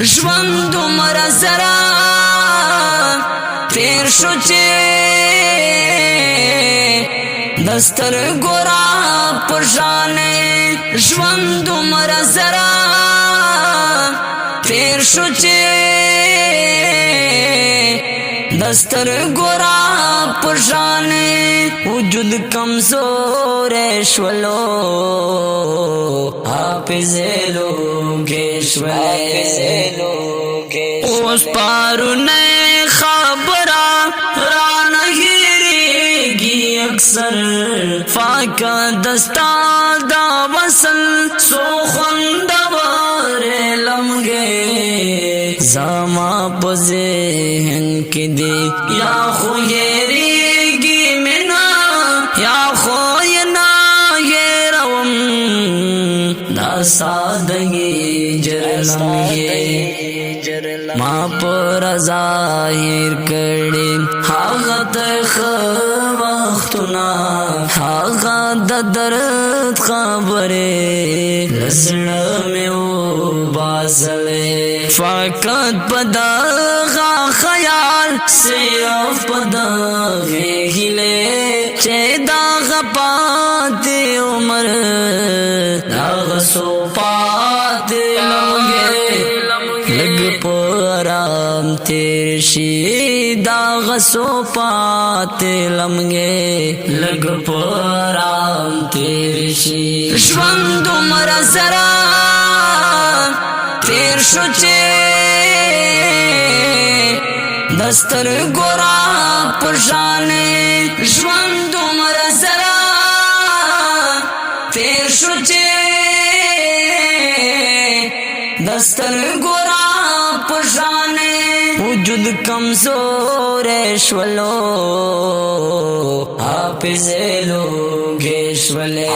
ژوند دومره زرا تیر شو چې دستر ګورا پښانه ژوند دومره زرا تیر شو چې دستر ګورا پښانه وجود کمزور شولو حافظ لوګیشولو اوس پارونه خبره رانه هېرېږي اکثر فاکه دستا دا وصل سو خوندور لمګې زما په ذهن کې دی یا خو هېرېږي مینه یا خو یې نه هېروم دا سادګي جرلمګې ما پر ظاهر کړي هغه ته وختونه هغه د درد خبرې لسړه مې وباسلې فقط په دغه خیال صرف په دغه هیلې چې دغه پاتې عمر دغه سو پاتې لږ پرام تیر شي دا غسو پاتې لمګې لږ پرام تیر شي ژوند دومره زرا تیر شو چې دستر ګورا پښانه ژوند دومره زرا تیر شو چې دستر ګورا پښانه وجود کمزور شولو حافظ لوګیشولو